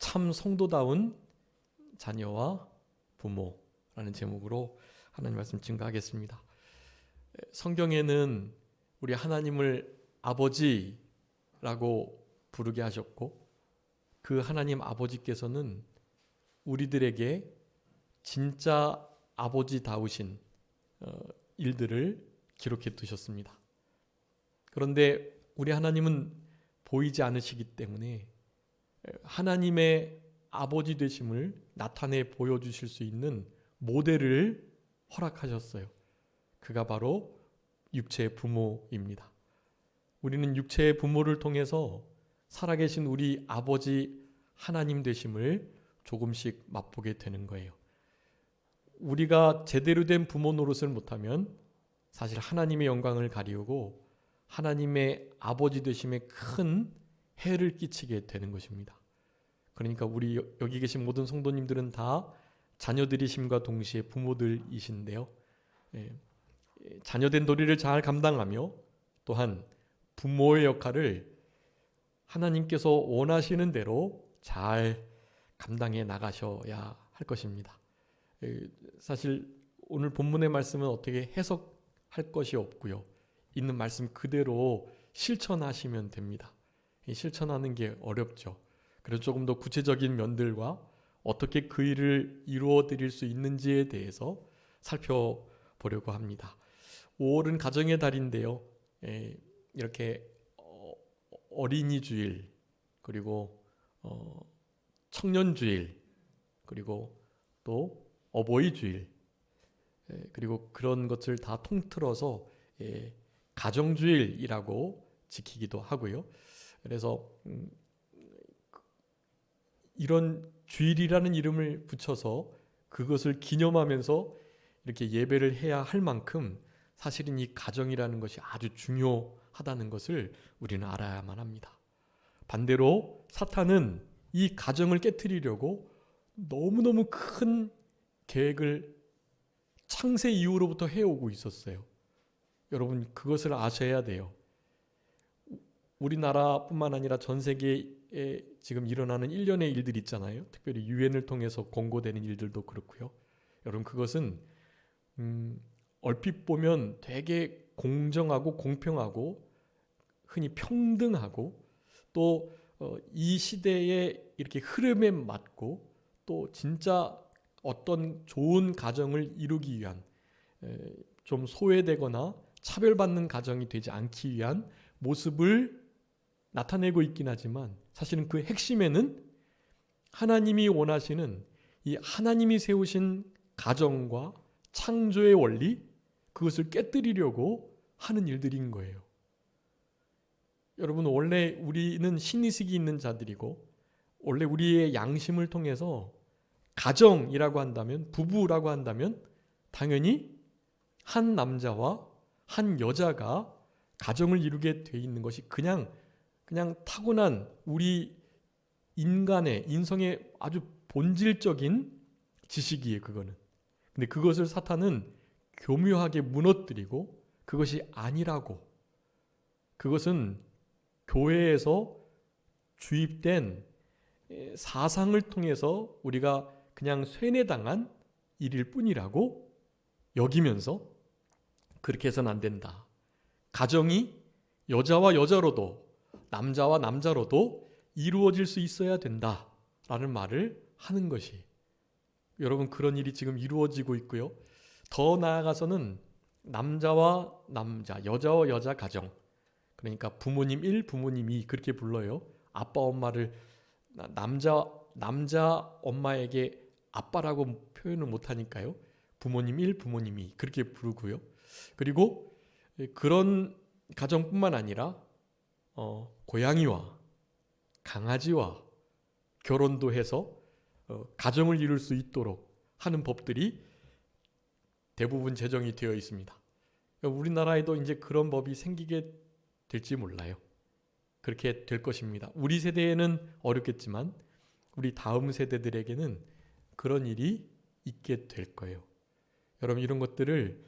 참 성도다운 자녀와 부모라는 제목으로 하나님 말씀 증거하겠습니다. 성경에는 우리 하나님을 아버지라고 부르게 하셨고, 그 하나님 아버지께서는 우리들에게 진짜 아버지다우신 일들을 기록해 두셨습니다. 그런데 우리 하나님은 보이지 않으시기 때문에 하나님의 아버지 되심을 나타내 보여주실 수 있는 모델을 허락하셨어요. 그가 바로 육체의 부모입니다. 우리는 육체의 부모를 통해서 살아계신 우리 아버지 하나님 되심을 조금씩 맛보게 되는 거예요. 우리가 제대로 된 부모 노릇을 못하면 사실 하나님의 영광을 가리우고 하나님의 아버지 되심에 큰 해를 끼치게 되는 것입니다. 그러니까 우리 여기 계신 모든 성도님들은 다 자녀들이심과 동시에 부모들이신데요. 자녀된 도리를 잘 감당하며 또한 부모의 역할을 하나님께서 원하시는 대로 잘 감당해 나가셔야 할 것입니다. 사실 오늘 본문의 말씀은 어떻게 해석할 것이 없고요. 있는 말씀 그대로 실천하시면 됩니다. 실천하는 게 어렵죠. 그래서 조금 더 구체적인 면들과 어떻게 그 일을 이루어 드릴 수 있는지에 대해서 살펴보려고 합니다. 5월은 가정의 달인데요. 이렇게 어린이 주일, 그리고 청년 주일, 그리고 또 어버이 주일, 그리고 그런 것을 다 통틀어서 가정 주일이라고 지키기도 하고요. 그래서 이런 주일이라는 이름을 붙여서 그것을 기념하면서 이렇게 예배를 해야 할 만큼 사실은 이 가정이라는 것이 아주 중요하다는 것을 우리는 알아야만 합니다. 반대로 사탄은 이 가정을 깨트리려고 너무너무 큰 계획을 창세 이후로부터 해오고 있었어요. 여러분 그것을 아셔야 돼요. 우리나라뿐만 아니라 전 세계에 지금 일어나는 일련의 일들 있잖아요. 특별히 유엔을 통해서 공고되는 일들도 그렇고요. 여러분 그것은 얼핏 보면 되게 공정하고 공평하고 흔히 평등하고 또 이 시대의 이렇게 흐름에 맞고 또 진짜 어떤 좋은 가정을 이루기 위한 좀 소외되거나 차별받는 가정이 되지 않기 위한 모습을 나타내고 있긴 하지만 사실은 그 핵심에는 하나님이 원하시는 이 하나님이 세우신 가정과 창조의 원리, 그것을 깨뜨리려고 하는 일들인 거예요. 여러분 원래 우리는 신의식이 있는 자들이고 원래 우리의 양심을 통해서 가정이라고 한다면, 부부라고 한다면 당연히 한 남자와 한 여자가 가정을 이루게 돼 있는 것이 그냥 타고난 우리 인성의 아주 본질적인 지식이에요. 그거는. 근데 그것을 사탄은 교묘하게 무너뜨리고 그것이 아니라고, 그것은 교회에서 주입된 사상을 통해서 우리가 그냥 쇠뇌당한 일일 뿐이라고 여기면서 그렇게 해서는 안 된다. 가정이 여자와 여자로도 남자와 남자로도 이루어질 수 있어야 된다라는 말을 하는 것이, 여러분 그런 일이 지금 이루어지고 있고요. 더 나아가서는 남자와 남자, 여자와 여자 가정, 그러니까 부모님 1, 부모님 2 그렇게 불러요. 아빠 엄마를 남자 엄마에게 아빠라고 표현을 못하니까요. 부모님 1, 부모님 2 그렇게 부르고요. 그리고 그런 가정뿐만 아니라 고양이와 강아지와 결혼도 해서 가정을 이룰 수 있도록 하는 법들이 대부분 제정이 되어 있습니다. 우리나라에도 이제 그런 법이 생기게 될지 몰라요. 그렇게 될 것입니다. 우리 세대에는 어렵겠지만 우리 다음 세대들에게는 그런 일이 있게 될 거예요. 여러분 이런 것들을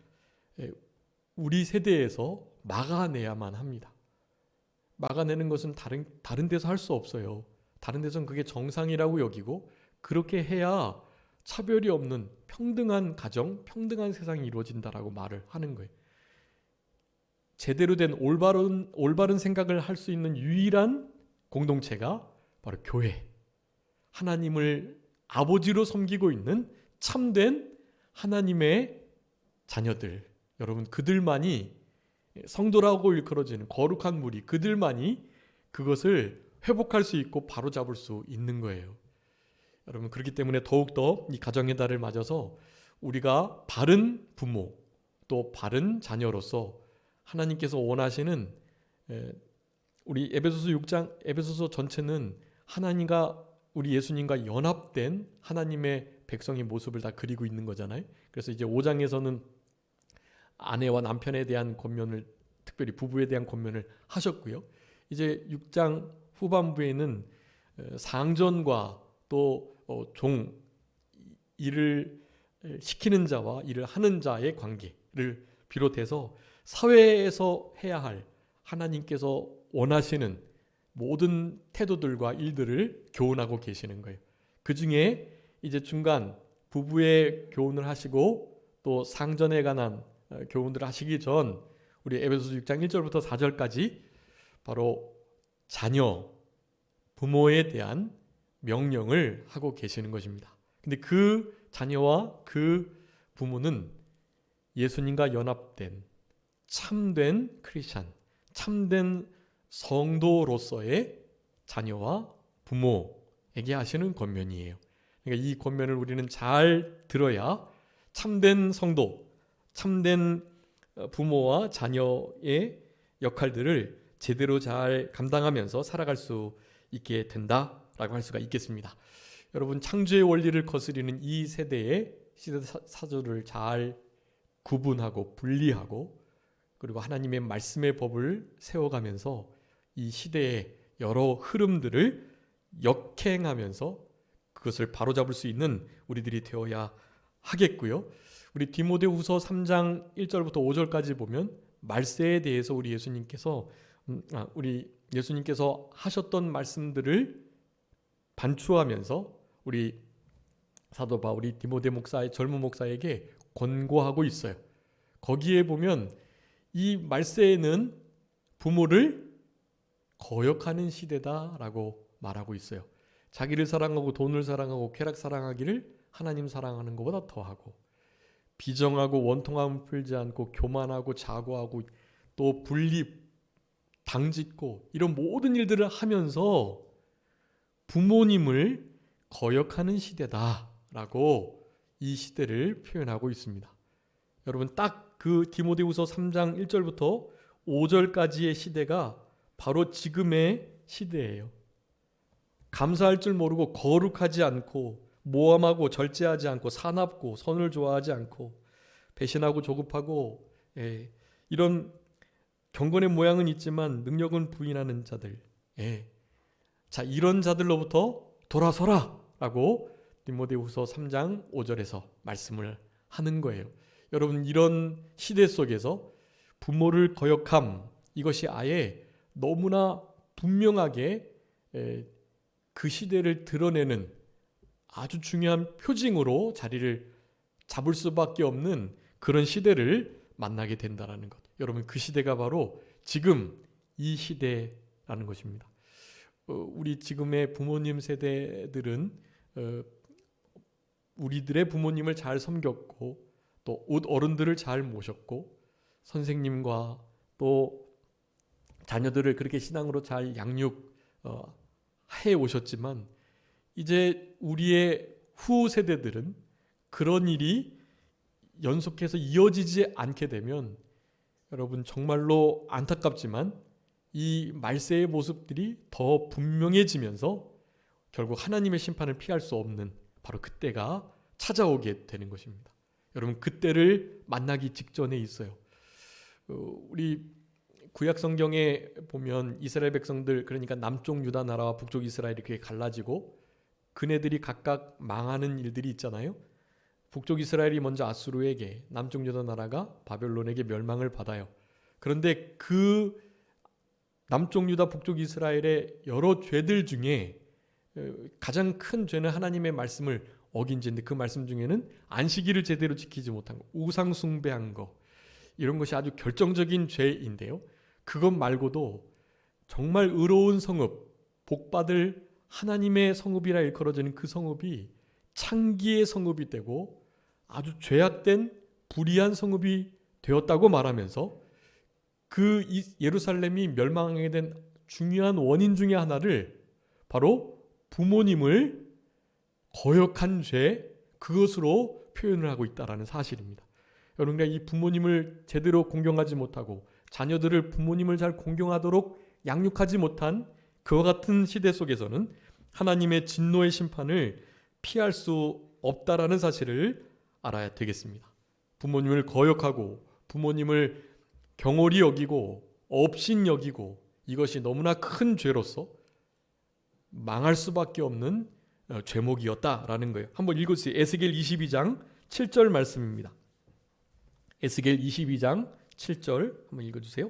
우리 세대에서 막아내야만 합니다. 막아내는 것은 다른 데서 할 수 없어요. 다른 데선 그게 정상이라고 여기고 그렇게 해야 차별이 없는 평등한 가정, 평등한 세상이 이루어진다라고 말을 하는 거예요. 제대로 된 올바른 생각을 할 수 있는 유일한 공동체가 바로 교회. 하나님을 아버지로 섬기고 있는 참된 하나님의 자녀들. 여러분, 그들만이 성도라고 일컬어지는 거룩한 무리, 그들만이 그것을 회복할 수 있고 바로잡을 수 있는 거예요. 여러분, 그렇기 때문에 더욱더 이 가정의 달을 맞아서 우리가 바른 부모 또 바른 자녀로서 하나님께서 원하시는, 우리 에베소서 6장, 에베소서 전체는 하나님과 우리 예수님과 연합된 하나님의 백성의 모습을 다 그리고 있는 거잖아요. 그래서 이제 5장에서는 아내와 남편에 대한 권면을, 특별히 부부에 대한 권면을 하셨고요. 이제 6장 후반부에는 상전과 또 일을 시키는 자와 일을 하는 자의 관계를 비롯해서 사회에서 해야 할 하나님께서 원하시는 모든 태도들과 일들을 교훈하고 계시는 거예요. 그 중에 이제 중간 부부의 교훈을 하시고 또 상전에 관한 교훈들을 하시기 전 우리 에베소서 6장 1절부터 4절까지 바로 자녀, 부모에 대한 명령을 하고 계시는 것입니다. 근데 그 자녀와 그 부모는 예수님과 연합된 참된 크리스찬, 참된 성도로서의 자녀와 부모에게 하시는 권면이에요. 그러니까 이 권면을 우리는 잘 들어야 참된 성도, 참된 부모와 자녀의 역할들을 제대로 잘 감당하면서 살아갈 수 있게 된다라고 할 수가 있겠습니다. 여러분, 창조의 원리를 거스리는 이 세대의 시대 사조를 잘 구분하고 분리하고 그리고 하나님의 말씀의 법을 세워가면서 이 시대의 여러 흐름들을 역행하면서 그것을 바로잡을 수 있는 우리들이 되어야 하겠고요. 우리 디모데후서 3장 1절부터 5절까지 보면 말세에 대해서 우리 예수님께서 하셨던 말씀들을 반추하면서 우리 사도 바울이 디모데 목사의 젊은 목사에게 권고하고 있어요. 거기에 보면 이 말세에는 부모를 거역하는 시대다라고 말하고 있어요. 자기를 사랑하고 돈을 사랑하고 쾌락 사랑하기를 하나님 사랑하는 것보다 더하고 비정하고 원통함을 풀지 않고 교만하고 자고하고 또 분립, 당짓고 이런 모든 일들을 하면서 부모님을 거역하는 시대다라고 이 시대를 표현하고 있습니다. 여러분, 딱 그 디모데후서 3장 1절부터 5절까지의 시대가 바로 지금의 시대예요. 감사할 줄 모르고 거룩하지 않고 모함하고 절제하지 않고 사납고 선을 좋아하지 않고 배신하고 조급하고 이런 경건의 모양은 있지만 능력은 부인하는 자들. 자, 이런 자들로부터 돌아서라 라고 디모데후서 3장 5절에서 말씀을 하는 거예요. 여러분, 이런 시대 속에서 부모를 거역함, 이것이 아예 너무나 분명하게 그 시대를 드러내는 아주 중요한 표징으로 자리를 잡을 수밖에 없는 그런 시대를 만나게 된다는 것. 여러분, 그 시대가 바로 지금 이 시대라는 것입니다. 우리 지금의 부모님 세대들은 우리들의 부모님을 잘 섬겼고 또 어른들을 잘 모셨고 선생님과 또 자녀들을 그렇게 신앙으로 잘 양육해 오셨지만 이제 우리의 후 세대들은 그런 일이 연속해서 이어지지 않게 되면 여러분, 정말로 안타깝지만 이 말세의 모습들이 더 분명해지면서 결국 하나님의 심판을 피할 수 없는 바로 그때가 찾아오게 되는 것입니다. 여러분, 그때를 만나기 직전에 있어요. 우리 구약 성경에 보면 이스라엘 백성들, 그러니까 남쪽 유다 나라와 북쪽 이스라엘이 이렇게 갈라지고 그네들이 각각 망하는 일들이 있잖아요. 북쪽 이스라엘이 먼저 아수르에게, 남쪽 유다 나라가 바벨론에게 멸망을 받아요. 그런데 그 남쪽 유다 북쪽 이스라엘의 여러 죄들 중에 가장 큰 죄는 하나님의 말씀을 어긴 죄인데, 그 말씀 중에는 안식일을 제대로 지키지 못한 거, 우상 숭배한 거, 이런 것이 아주 결정적인 죄인데요. 그것 말고도 정말 의로운 성읍, 복받을 하나님의 성읍이라 일컬어지는 그 성읍이 창기의 성읍이 되고 아주 죄악된 불의한 성읍이 되었다고 말하면서 그 예루살렘이 멸망하게 된 중요한 원인 중에 하나를 바로 부모님을 거역한 죄, 그것으로 표현을 하고 있다는 사실입니다. 여러분과 이 부모님을 제대로 공경하지 못하고 자녀들을 부모님을 잘 공경하도록 양육하지 못한 그와 같은 시대 속에서는 하나님의 진노의 심판을 피할 수 없다라는 사실을 알아야 되겠습니다. 부모님을 거역하고 부모님을 경홀히 여기고 업신 여기고, 이것이 너무나 큰 죄로서 망할 수밖에 없는 죄목이었다라는 거예요. 한번 읽어주세요. 에스겔 22장 7절 말씀입니다. 에스겔 22장 7절 한번 읽어주세요.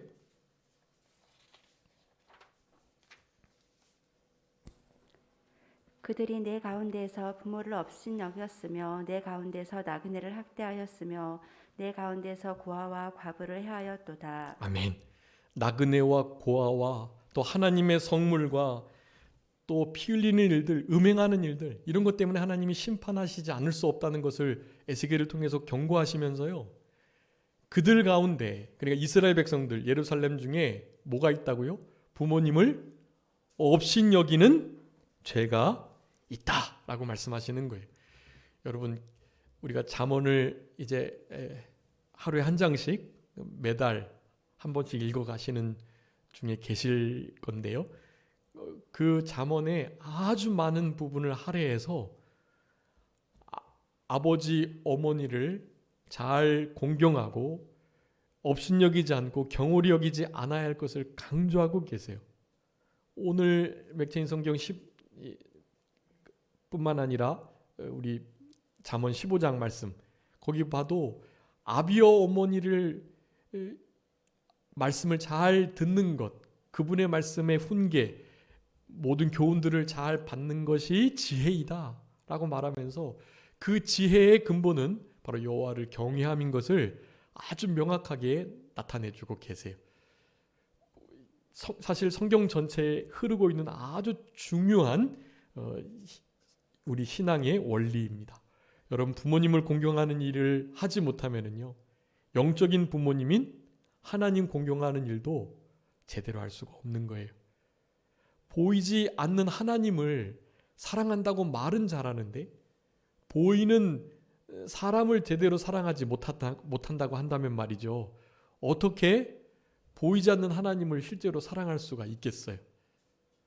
그들이 내 가운데서 부모를 업신 여겼으며 내 가운데서 나그네를 학대하였으며 내 가운데서 고아와 과부를 해하였도다. 아멘. 나그네와 고아와 또 하나님의 성물과 또 피 흘리는 일들, 음행하는 일들, 이런 것 때문에 하나님이 심판하시지 않을 수 없다는 것을 에스겔을 통해서 경고하시면서요, 그들 가운데, 그러니까 이스라엘 백성들 예루살렘 중에 뭐가 있다고요? 부모님을 업신 여기는 죄가 있다라고 말씀하시는 거예요. 여러분, 우리가 잠언을 이제 하루에 한 장씩 매달 한 번씩 읽어 가시는 중에 계실 건데요, 그 잠언의 아주 많은 부분을 할애해서 아버지 어머니를 잘 공경하고 업신여기지 않고 경홀히 여기지 않아야 할 것을 강조하고 계세요. 오늘 맥체인 성경 10뿐만 아니라 우리 잠언 15장 말씀, 거기 봐도 아비와 어머니를 말씀을 잘 듣는 것, 그분의 말씀의 훈계, 모든 교훈들을 잘 받는 것이 지혜이다 라고 말하면서 그 지혜의 근본은 바로 여호와를 경외함인 것을 아주 명확하게 나타내주고 계세요. 사실 성경 전체에 흐르고 있는 아주 중요한 우리 신앙의 원리입니다. 여러분, 부모님을 공경하는 일을 하지 못하면요, 영적인 부모님인 하나님 공경하는 일도 제대로 할 수가 없는 거예요. 보이지 않는 하나님을 사랑한다고 말은 잘하는데 보이는 사람을 제대로 사랑하지 못한다고 한다면 말이죠, 어떻게 보이지 않는 하나님을 실제로 사랑할 수가 있겠어요?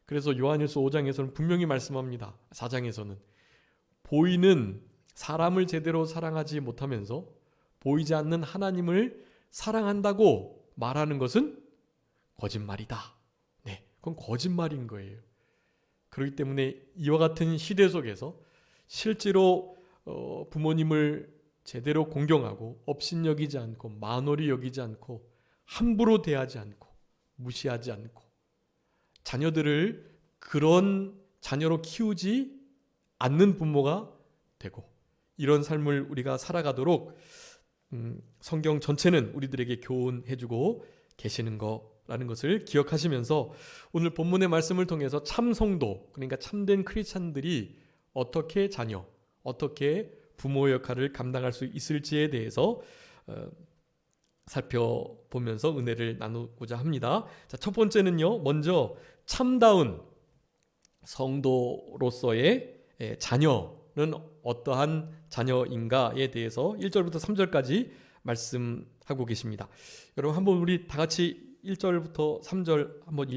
그래서 요한일서 5장에서는 분명히 말씀합니다. 4장에서는 보이는 사람을 제대로 사랑하지 못하면서 보이지 않는 하나님을 사랑한다고 말하는 것은 거짓말이다. 네, 그건 거짓말인 거예요. 그렇기 때문에 이와 같은 시대 속에서 실제로 부모님을 제대로 공경하고 업신여기지 않고 만홀히 여기지 않고 함부로 대하지 않고 무시하지 않고 자녀들을 그런 자녀로 키우지 않는 부모가 되고, 이런 삶을 우리가 살아가도록 성경 전체는 우리들에게 교훈해주고 계시는 거라는 것을 기억하시면서 오늘 본문의 말씀을 통해서 참 성도, 그러니까 참된 크리스찬들이 어떻게 자녀, 어떻게 부모 역할을 감당할 수 있을지에 대해서 살펴보면서 은혜를 나누고자 합니다. 자, 첫 번째는요, 먼저 참다운 성도로서의 자녀는 어떠한 자녀인가에 대해서 1절부터 3절까지 말씀하고 계십니다. 여러분, 한번 우리 다 같이 1절부터 3절 한번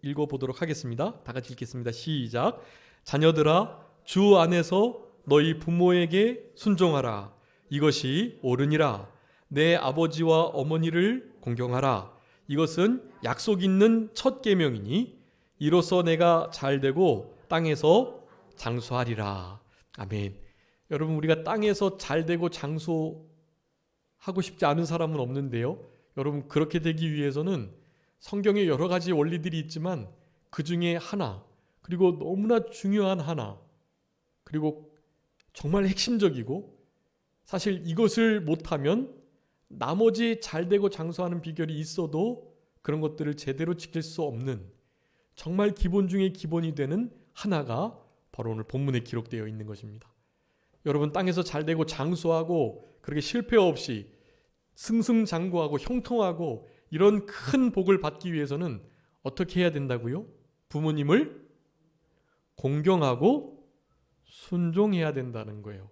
읽어보도록 하겠습니다. 다 같이 읽겠습니다. 시작. 자녀들아, 주 안에서 너희 부모에게 순종하라. 이것이 옳으니라. 내 아버지와 어머니를 공경하라. 이것은 약속 있는 첫 계명이니 이로써 내가 잘되고 땅에서 장수하리라. 아멘. 여러분, 우리가 땅에서 잘되고 장수하고 싶지 않은 사람은 없는데요, 여러분, 그렇게 되기 위해서는 성경에 여러 가지 원리들이 있지만 그 중에 하나, 그리고 너무나 중요한 하나, 그리고 정말 핵심적이고 사실 이것을 못하면 나머지 잘되고 장수하는 비결이 있어도 그런 것들을 제대로 지킬 수 없는 정말 기본 중에 기본이 되는 하나가 바로 오늘 본문에 기록되어 있는 것입니다. 여러분, 땅에서 잘되고 장수하고 그렇게 실패 없이 승승장구하고 형통하고 이런 큰 복을 받기 위해서는 어떻게 해야 된다고요? 부모님을 공경하고 순종해야 된다는 거예요.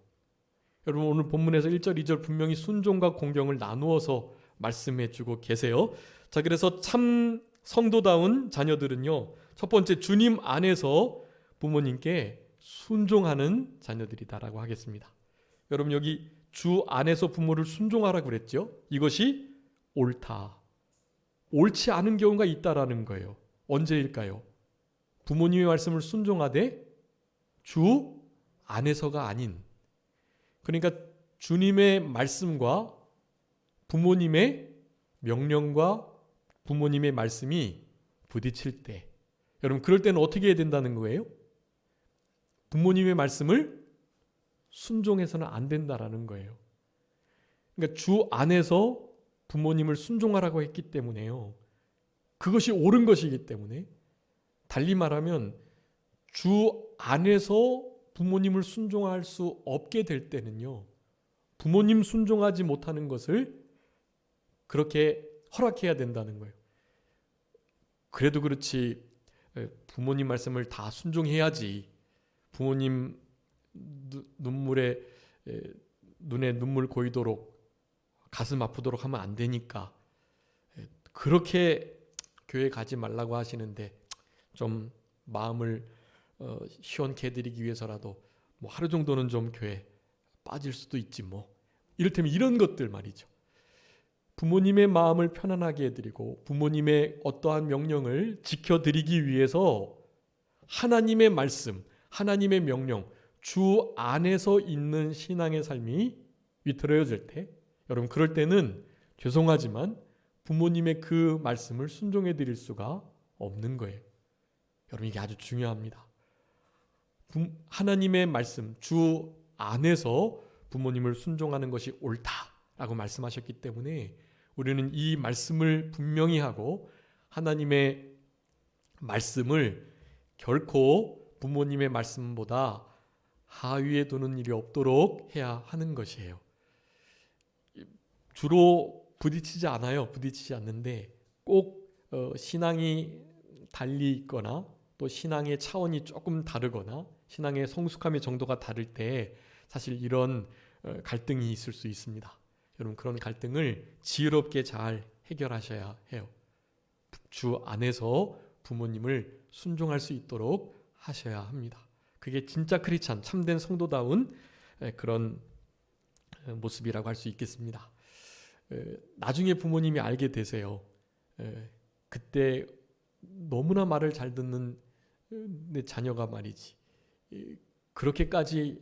여러분, 오늘 본문에서 1절, 2절 분명히 순종과 공경을 나누어서 말씀해 주고 계세요. 자, 그래서 참 성도다운 자녀들은요, 첫 번째, 주님 안에서 부모님께 순종하는 자녀들이다라고 하겠습니다. 여러분, 여기 주 안에서 부모를 순종하라고 그랬죠? 이것이 옳다. 옳지 않은 경우가 있다라는 거예요. 언제일까요? 부모님의 말씀을 순종하되 주 안에서가 아닌, 그러니까 주님의 말씀과 부모님의 명령과 부모님의 말씀이 부딪힐 때, 여러분, 그럴 때는 어떻게 해야 된다는 거예요? 부모님의 말씀을 순종해서는 안 된다라는 거예요. 그러니까 주 안에서 부모님을 순종하라고 했기 때문에요. 그것이 옳은 것이기 때문에, 달리 말하면 주 안에서 부모님을 순종할 수 없게 될 때는요, 부모님 순종하지 못하는 것을 그렇게 허락해야 된다는 거예요. 그래도 그렇지 부모님 말씀을 다 순종해야지, 부모님 눈에 눈물 고이도록 가슴 아프도록 하면 안 되니까 그렇게 교회 가지 말라고 하시는데, 좀 마음을 시원케 해드리기 위해서라도 뭐 하루 정도는 좀 교회 빠질 수도 있지 뭐, 이를테면 이런 것들 말이죠. 부모님의 마음을 편안하게 해드리고 부모님의 어떠한 명령을 지켜드리기 위해서 하나님의 말씀, 하나님의 명령, 주 안에서 있는 신앙의 삶이 위태로워질 때, 여러분, 그럴 때는 죄송하지만 부모님의 그 말씀을 순종해 드릴 수가 없는 거예요. 여러분, 이게 아주 중요합니다. 하나님의 말씀, 주 안에서 부모님을 순종하는 것이 옳다라고 말씀하셨기 때문에 우리는 이 말씀을 분명히 하고 하나님의 말씀을 결코 부모님의 말씀보다 하위에 두는 일이 없도록 해야 하는 것이에요. 주로 부딪히지 않아요. 부딪히지 않는데 꼭 신앙이 달리 있거나 또 신앙의 차원이 조금 다르거나 신앙의 성숙함의 정도가 다를 때 사실 이런 갈등이 있을 수 있습니다. 여러분, 그런 갈등을 지혜롭게 잘 해결하셔야 해요. 주 안에서 부모님을 순종할 수 있도록 하셔야 합니다. 그게 진짜 크리스찬, 참된 성도다운 그런 모습이라고 할 수 있겠습니다. 나중에 부모님이 알게 되세요. 그때 너무나 말을 잘 듣는 내 자녀가 말이지, 그렇게까지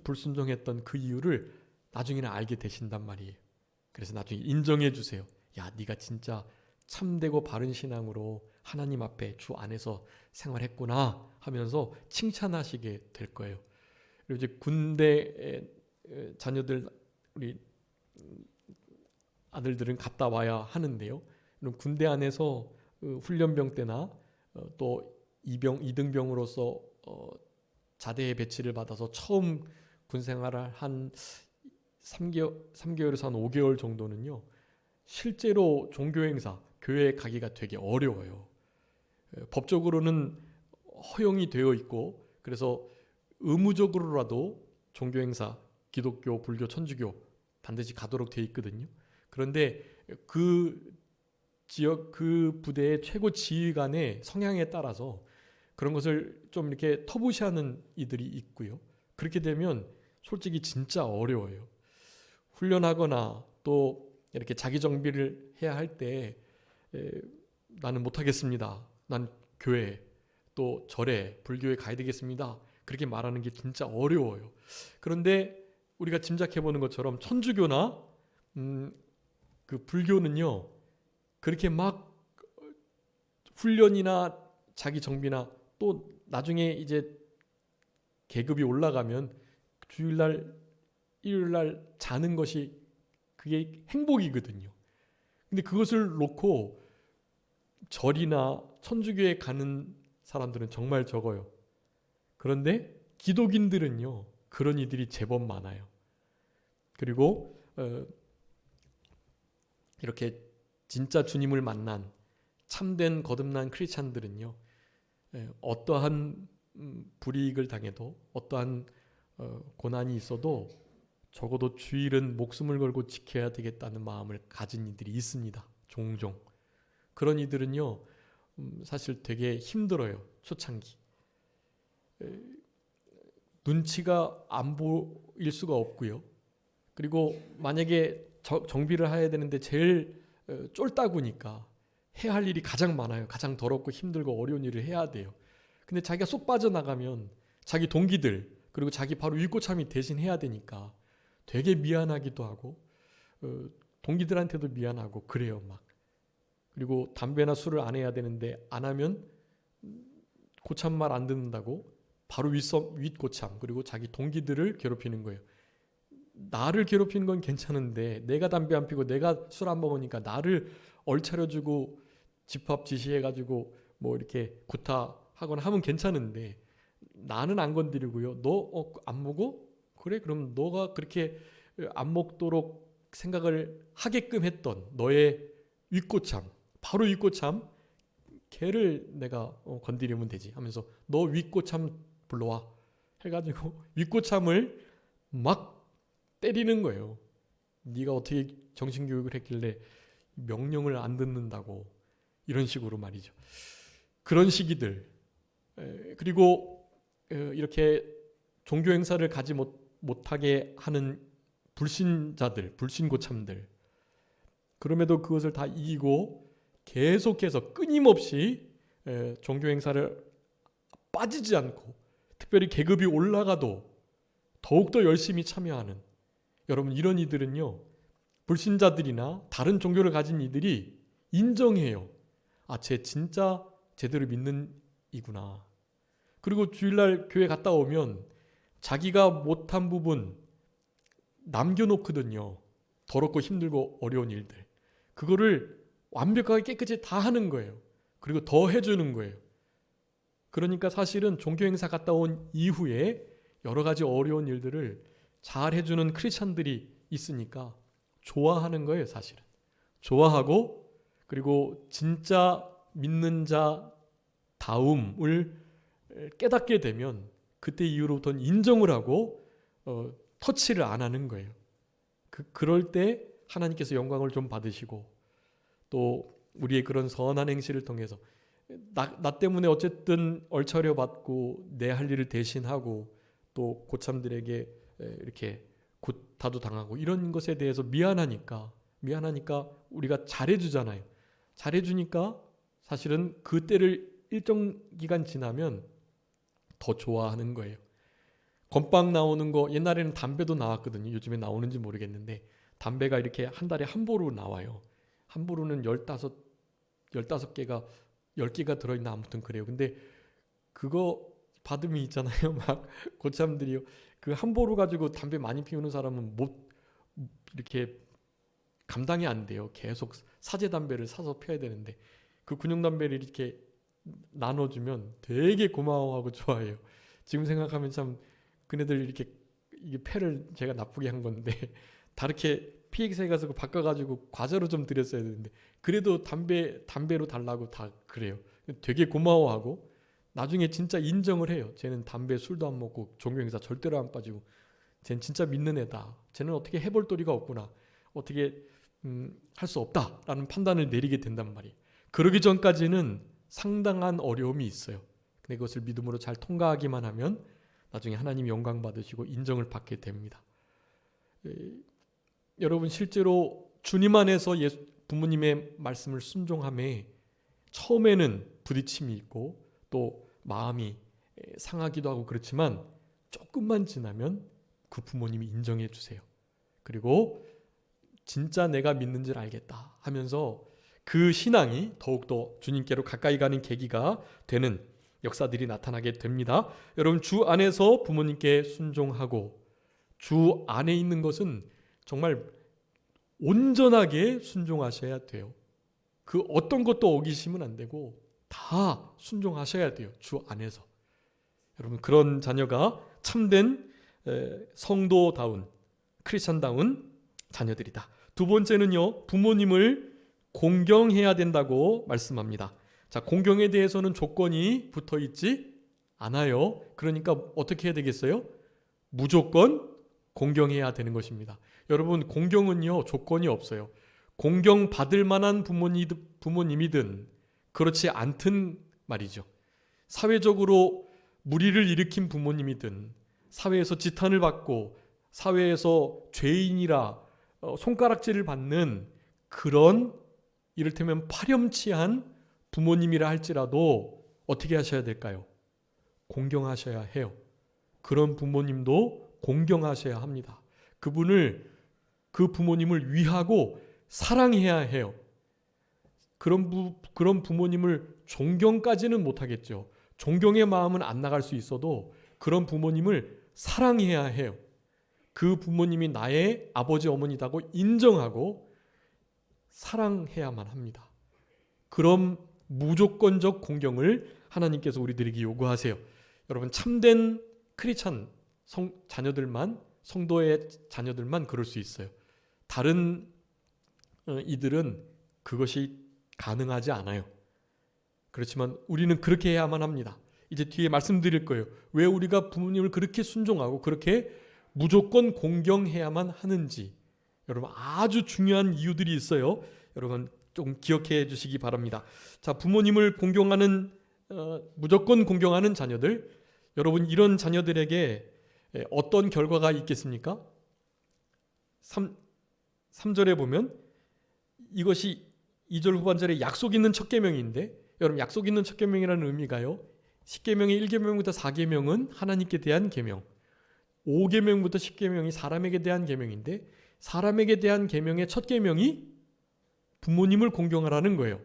불순종했던 그 이유를 나중에는 알게 되신단 말이에요. 그래서 나중에 인정해 주세요. 야, 네가 진짜 참되고 바른 신앙으로 하나님 앞에 주 안에서 생활했구나 하면서 칭찬하시게 될 거예요. 그리고 이제 군대 자녀들, 우리 아들들은 갔다 와야 하는데요. 군대 안에서 훈련병 때나 또 이등병으로서 자대에 배치를 받아서 처음 군 생활을 한 3개월에서 한 5개월 정도는요, 실제로 종교행사, 교회에 가기가 되게 어려워요. 법적으로는 허용이 되어 있고, 그래서 의무적으로라도 종교행사, 기독교, 불교, 천주교 반드시 가도록 되어 있거든요. 그런데 그 지역, 그 부대의 최고 지휘관의 성향에 따라서 그런 것을 좀 이렇게 터부시하는 이들이 있고요. 그렇게 되면 솔직히 진짜 어려워요. 훈련하거나 또 이렇게 자기 정비를 해야 할 때 나는 못하겠습니다. 난 교회 또 절에 불교에 가야 되겠습니다. 그렇게 말하는 게 진짜 어려워요. 그런데 우리가 짐작해보는 것처럼 천주교나 그 불교는요, 그렇게 막 훈련이나 자기 정비나 또 나중에 이제 계급이 올라가면 주일날, 일요일날 자는 것이 그게 행복이거든요. 근데 그것을 놓고 절이나 천주교에 가는 사람들은 정말 적어요. 그런데 기독인들은요, 그런 이들이 제법 많아요. 그리고 이렇게 진짜 주님을 만난 참된 거듭난 크리스찬들은요, 어떠한 불이익을 당해도 어떠한 고난이 있어도 적어도 주일은 목숨을 걸고 지켜야 되겠다는 마음을 가진 이들이 있습니다. 종종. 그런 이들은요, 사실 되게 힘들어요. 초창기. 눈치가 안 보일 수가 없고요. 그리고 만약에 정비를 해야 되는데 제일 쫄다구니까 해야 할 일이 가장 많아요. 가장 더럽고 힘들고 어려운 일을 해야 돼요. 근데 자기가 쏙 빠져나가면 자기 동기들 그리고 자기 바로 윗고참이 대신 해야 되니까 되게 미안하기도 하고 동기들한테도 미안하고 그래요 막. 그리고 담배나 술을 안 해야 되는데 안 하면 고참 말 안 듣는다고 바로 윗고참 그리고 자기 동기들을 괴롭히는 거예요. 나를 괴롭히는 건 괜찮은데 내가 담배 안 피고 내가 술 안 먹으니까 나를 얼차려주고 집합 지시해가지고 뭐 이렇게 구타하거나 하면 괜찮은데 나는 안 건드리고요. 너 안 먹어? 그래? 그럼 너가 그렇게 안 먹도록 생각을 하게끔 했던 너의 윗고참 바로 윗고참 걔를 내가 건드리면 되지 하면서 너 윗고참 불러와 해가지고 윗고참을 막 때리는 거예요. 네가 어떻게 정신교육을 했길래 명령을 안 듣는다고 이런 식으로 말이죠. 그런 시기들 그리고 이렇게 종교 행사를 가지 못하게 하는 불신자들, 불신고참들 그럼에도 그것을 다 이기고 계속해서 끊임없이 종교 행사를 빠지지 않고 특별히 계급이 올라가도 더욱더 열심히 참여하는 여러분 이런 이들은요 불신자들이나 다른 종교를 가진 이들이 인정해요. 아, 쟤 진짜 제대로 믿는 이구나. 그리고 주일날 교회 갔다 오면 자기가 못한 부분 남겨놓거든요. 더럽고 힘들고 어려운 일들. 그거를 완벽하게 깨끗이 다 하는 거예요. 그리고 더 해주는 거예요. 그러니까 사실은 종교 행사 갔다 온 이후에 여러 가지 어려운 일들을 잘 해주는 크리스찬들이 있으니까 좋아하는 거예요, 사실은. 좋아하고 그리고 진짜 믿는 자 다움을 깨닫게 되면 그때 이후로부터는 인정을 하고 터치를 안 하는 거예요. 그럴 때 하나님께서 영광을 좀 받으시고 또 우리의 그런 선한 행실을 통해서 나 때문에 어쨌든 얼차려 받고 내 할 일을 대신하고 또 고참들에게 이렇게 구타도 당하고 이런 것에 대해서 미안하니까 우리가 잘해주잖아요. 잘해주니까 사실은 그 때를 일정 기간 지나면 더 좋아하는 거예요. 건빵 나오는 거 옛날에는 담배도 나왔거든요. 요즘에 나오는지 모르겠는데 담배가 이렇게 한 달에 한 보루 나와요. 한 보루는 15개가 10개가 들어있나 아무튼 그래요. 근데 그거 받음이 있잖아요. 막 고참들이요. 그 한 보루 가지고 담배 많이 피우는 사람은 못 이렇게 감당이 안 돼요. 계속 사제 담배를 사서 피워야 되는데 그 군용 담배를 이렇게 나눠주면 되게 고마워하고 좋아해요. 지금 생각하면 참 그네들 이렇게 이게 폐를 제가 나쁘게 한 건데 다르게 PX에 가서 바꿔가지고 과자로 좀 드렸어야 되는데 그래도 담배로 달라고 다 그래요. 되게 고마워하고 나중에 진짜 인정을 해요. 쟤는 담배 술도 안 먹고 종교 행사 절대로 안 빠지고 쟤는 진짜 믿는 애다. 쟤는 어떻게 해볼 도리가 없구나. 어떻게 할 수 없다라는 판단을 내리게 된단 말이에요. 그러기 전까지는 상당한 어려움이 있어요. 근데 그것을 믿음으로 잘 통과하기만 하면 나중에 하나님 영광 받으시고 인정을 받게 됩니다. 여러분 실제로 주님 안에서 부모님의 말씀을 순종함에 처음에는 부딪힘이 있고 또 마음이 상하기도 하고 그렇지만 조금만 지나면 그 부모님이 인정해 주세요. 그리고 진짜 내가 믿는 줄 알겠다 하면서 그 신앙이 더욱더 주님께로 가까이 가는 계기가 되는 역사들이 나타나게 됩니다. 여러분, 주 안에서 부모님께 순종하고, 주 안에 있는 것은 정말 온전하게 순종하셔야 돼요. 그 어떤 것도 어기시면 안 되고 다 순종하셔야 돼요. 주 안에서. 여러분, 그런 자녀가 참된 성도다운, 크리스천다운 자녀들이다. 두 번째는요, 부모님을 공경해야 된다고 말씀합니다. 자, 공경에 대해서는 조건이 붙어 있지 않아요. 그러니까 어떻게 해야 되겠어요? 무조건 공경해야 되는 것입니다. 여러분, 공경은요, 조건이 없어요. 공경받을 만한 부모님이든 그렇지 않든 말이죠. 사회적으로 무리를 일으킨 부모님이든, 사회에서 지탄을 받고 사회에서 죄인이라 손가락질을 받는 그런 이를테면 파렴치한 부모님이라 할지라도 어떻게 하셔야 될까요? 공경하셔야 해요. 그런 부모님도 공경하셔야 합니다. 그 부모님을 위하고 사랑해야 해요. 그런 부모님을 존경까지는 못하겠죠. 존경의 마음은 안 나갈 수 있어도 그런 부모님을 사랑해야 해요. 그 부모님이 나의 아버지 어머니다고 인정하고 사랑해야만 합니다. 그런 무조건적 공경을 하나님께서 우리들에게 요구하세요. 여러분, 참된 크리스천 자녀들만, 성도의 자녀들만 그럴 수 있어요. 다른 이들은 그것이 가능하지 않아요. 그렇지만 우리는 그렇게 해야만 합니다. 이제 뒤에 말씀드릴 거예요. 왜 우리가 부모님을 그렇게 순종하고 그렇게 무조건 공경해야만 하는지, 여러분, 아주 중요한 이유들이 있어요. 여러분, 좀 기억해 주시기 바랍니다. 자, 부모님을 무조건 공경하는 자녀들, 여러분, 이런 자녀들에게 어떤 결과가 있겠습니까? 3절에 보면 이것이 2절 후반절에 약속 있는 첫 계명인데, 여러분, 약속 있는 첫 계명이라는 의미가요, 10계명의 1계명부터 4계명은 하나님께 대한 계명, 5계명부터 10계명이 사람에게 대한 계명인데, 사람에게 대한 계명의 첫 계명이 부모님을 공경하라는 거예요.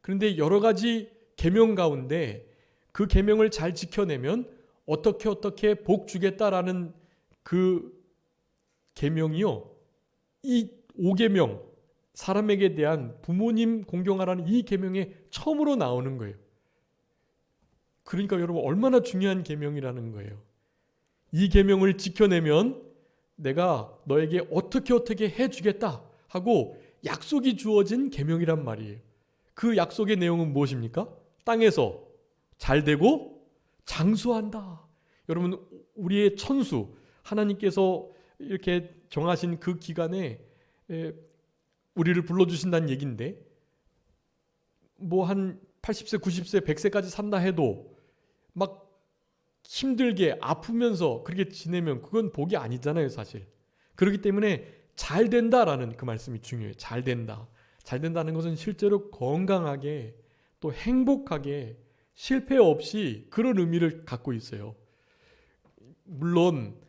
그런데 여러 가지 계명 가운데 그 계명을 잘 지켜내면 어떻게 복 주겠다라는 그 계명이요, 이 5계명, 사람에게 대한 부모님 공경하라는 이 계명에 처음으로 나오는 거예요. 그러니까 여러분, 얼마나 중요한 계명이라는 거예요. 이 계명을 지켜내면 내가 너에게 어떻게 해주겠다 하고 약속이 주어진 계명이란 말이에요. 그 약속의 내용은 무엇입니까? 땅에서 잘 되고 장수한다. 여러분, 우리의 천수, 하나님께서 이렇게 정하신 그 기간에 우리를 불러주신다는 얘기인데, 뭐 한 80세, 90세, 100세까지 산다 해도 막 힘들게 아프면서 그렇게 지내면 그건 복이 아니잖아요, 사실. 그렇기 때문에 잘 된다라는 그 말씀이 중요해요. 잘 된다. 잘 된다는 것은 실제로 건강하게, 또 행복하게, 실패 없이 그런 의미를 갖고 있어요. 물론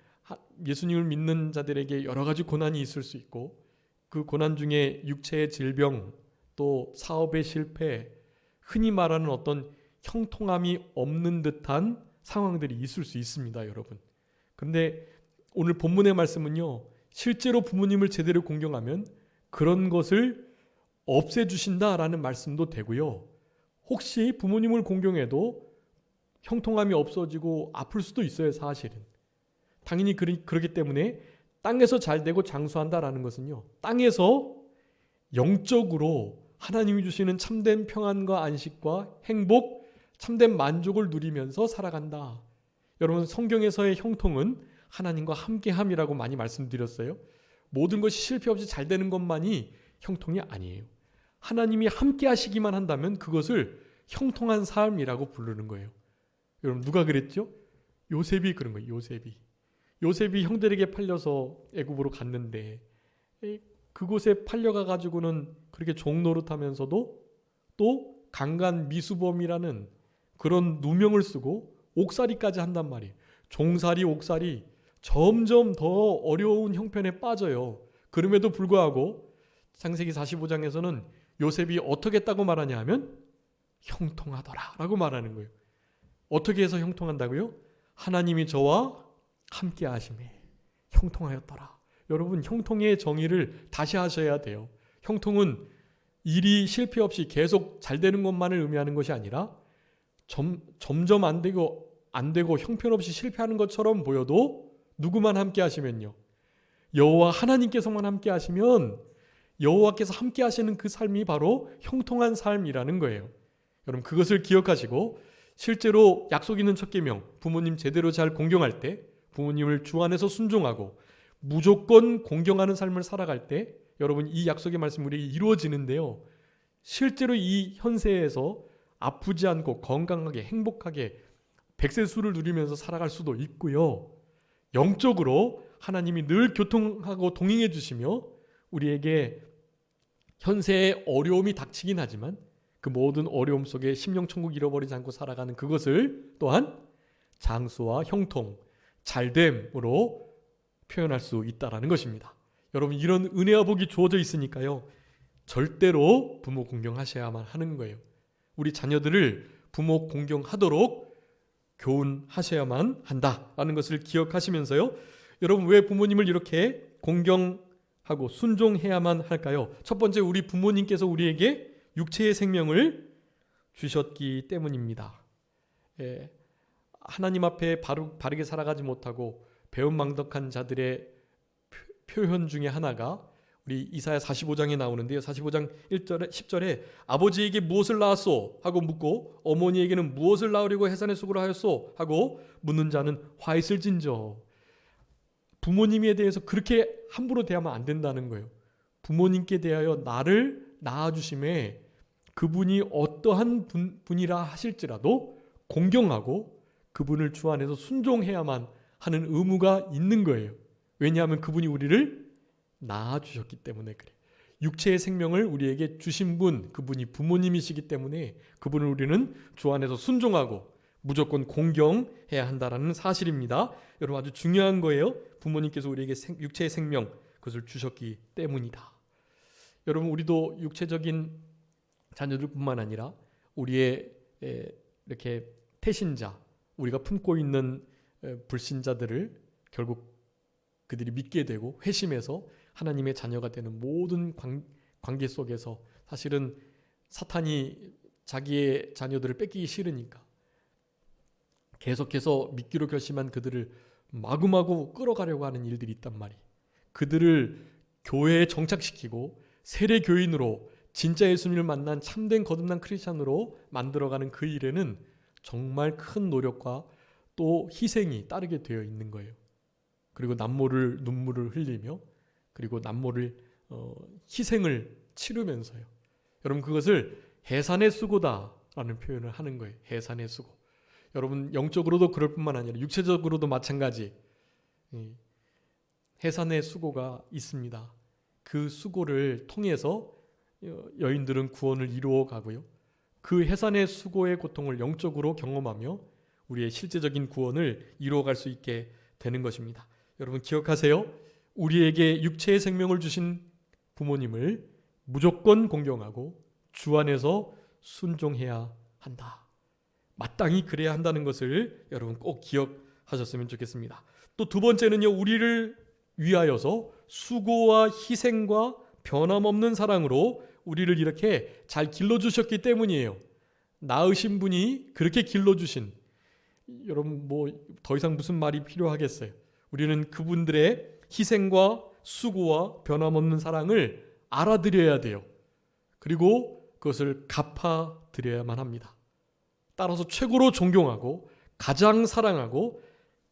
예수님을 믿는 자들에게 여러 가지 고난이 있을 수 있고, 그 고난 중에 육체의 질병, 또 사업의 실패, 흔히 말하는 어떤 형통함이 없는 듯한 상황들이 있을 수 있습니다, 여러분. 그런데 오늘 본문의 말씀은요, 실제로 부모님을 제대로 공경하면 그런 것을 없애주신다라는 말씀도 되고요. 혹시 부모님을 공경해도 형통함이 없어지고 아플 수도 있어요, 사실은. 당연히 그렇기 때문에 땅에서 잘 되고 장수한다라는 것은요, 땅에서 영적으로 하나님이 주시는 참된 평안과 안식과 행복, 참된 만족을 누리면서 살아간다. 여러분, 성경에서의 형통은 하나님과 함께함이라고 많이 말씀드렸어요. 모든 것이 실패 없이 잘 되는 것만이 형통이 아니에요. 하나님이 함께 하시기만 한다면 그것을 형통한 삶이라고 부르는 거예요. 여러분, 누가 그랬죠? 요셉이 그런 거예요. 요셉이 형들에게 팔려서 애굽으로 갔는데, 그곳에 팔려가 가지고는 그렇게 종노릇하면서도 또 강간 미수범이라는 그런 누명을 쓰고 옥살이까지 한단 말이에요. 종살이, 옥살이, 점점 더 어려운 형편에 빠져요. 그럼에도 불구하고 창세기 45장에서는 요셉이 어떻게 했다고 말하냐 하면 형통하더라 라고 말하는 거예요. 어떻게 해서 형통한다고요? 하나님이 저와 함께 하심에 형통하였더라. 여러분, 형통의 정의를 다시 하셔야 돼요. 형통은 일이 실패 없이 계속 잘 되는 것만을 의미하는 것이 아니라 점점 안 되고 형편없이 실패하는 것처럼 보여도 누구만 함께 하시면요, 여호와 하나님께서만 함께 하시면 여호와께서 함께 하시는 그 삶이 바로 형통한 삶이라는 거예요. 여러분, 그것을 기억하시고 실제로 약속 있는 첫 계명, 부모님 제대로 잘 공경할 때, 부모님을 주 안에서 순종하고 무조건 공경하는 삶을 살아갈 때 여러분, 이 약속의 말씀이 우리에게 이루어지는데요, 실제로 이 현세에서 아프지 않고 건강하게 행복하게 백세수를 누리면서 살아갈 수도 있고요, 영적으로 하나님이 늘 교통하고 동행해 주시며 우리에게 현세의 어려움이 닥치긴 하지만 그 모든 어려움 속에 심령천국 잃어버리지 않고 살아가는 그것을 또한 장수와 형통, 잘됨으로 표현할 수 있다라는 것입니다. 여러분, 이런 은혜와 복이 주어져 있으니까요, 절대로 부모 공경하셔야만 하는 거예요. 우리 자녀들을 부모 공경하도록 교훈하셔야만 한다라는 것을 기억하시면서요, 여러분, 왜 부모님을 이렇게 공경하고 순종해야만 할까요? 첫 번째, 우리 부모님께서 우리에게 육체의 생명을 주셨기 때문입니다. 하나님 앞에 바르게 살아가지 못하고 배은망덕한 자들의 표현 중에 하나가 우리 이사야 45장에 나오는데요, 45장 1절에 10절에 아버지에게 무엇을 낳았소? 하고 묻고 어머니에게는 무엇을 낳으려고 해산의 수고를 하였소? 하고 묻는 자는 화 있을진저. 부모님에 대해서 그렇게 함부로 대하면 안 된다는 거예요. 부모님께 대하여 나를 낳아주심에 그분이 어떠한 분이라 하실지라도 공경하고 그분을 주 안에서 순종해야만 하는 의무가 있는 거예요. 왜냐하면 그분이 우리를 낳아주셨기 때문에 그래요. 육체의 생명을 우리에게 주신 분, 그분이 부모님이시기 때문에 그분을 우리는 주 안에서 순종하고 무조건 공경해야 한다는 사실입니다. 여러분, 아주 중요한 거예요. 부모님께서 우리에게 육체의 생명, 그것을 주셨기 때문이다. 여러분, 우리도 육체적인 자녀들뿐만 아니라 우리의 이렇게 태신자, 우리가 품고 있는 불신자들을 결국 그들이 믿게 되고 회심해서 하나님의 자녀가 되는 모든 관계 속에서 사실은 사탄이 자기의 자녀들을 뺏기기 싫으니까 계속해서 믿기로 결심한 그들을 마구마구 끌어가려고 하는 일들이 있단 말이에요. 그들을 교회에 정착시키고 세례 교인으로 진짜 예수님을 만난 참된 거듭난 크리스찬으로 만들어가는 그 일에는 정말 큰 노력과 또 희생이 따르게 되어 있는 거예요. 그리고 눈물을 흘리며 그리고 남모를 희생을 치르면서요. 여러분, 그것을 해산의 수고다라는 표현을 하는 거예요. 해산의 수고. 여러분, 영적으로도 그럴 뿐만 아니라 육체적으로도 마찬가지. 해산의 수고가 있습니다. 그 수고를 통해서 여인들은 구원을 이루어 가고요, 그 해산의 수고의 고통을 영적으로 경험하며 우리의 실제적인 구원을 이루어갈 수 있게 되는 것입니다. 여러분, 기억하세요. 우리에게 육체의 생명을 주신 부모님을 무조건 공경하고 주 안에서 순종해야 한다. 마땅히 그래야 한다는 것을 여러분 꼭 기억하셨으면 좋겠습니다. 또 두 번째는요, 우리를 위하여서 수고와 희생과 변함없는 사랑으로 우리를 이렇게 잘 길러주셨기 때문이에요. 낳으신 분이 그렇게 길러주신, 여러분 뭐 더 이상 무슨 말이 필요하겠어요. 우리는 그분들의 희생과 수고와 변함없는 사랑을 알아들여야 돼요. 그리고 그것을 갚아드려야만 합니다. 따라서 최고로 존경하고 가장 사랑하고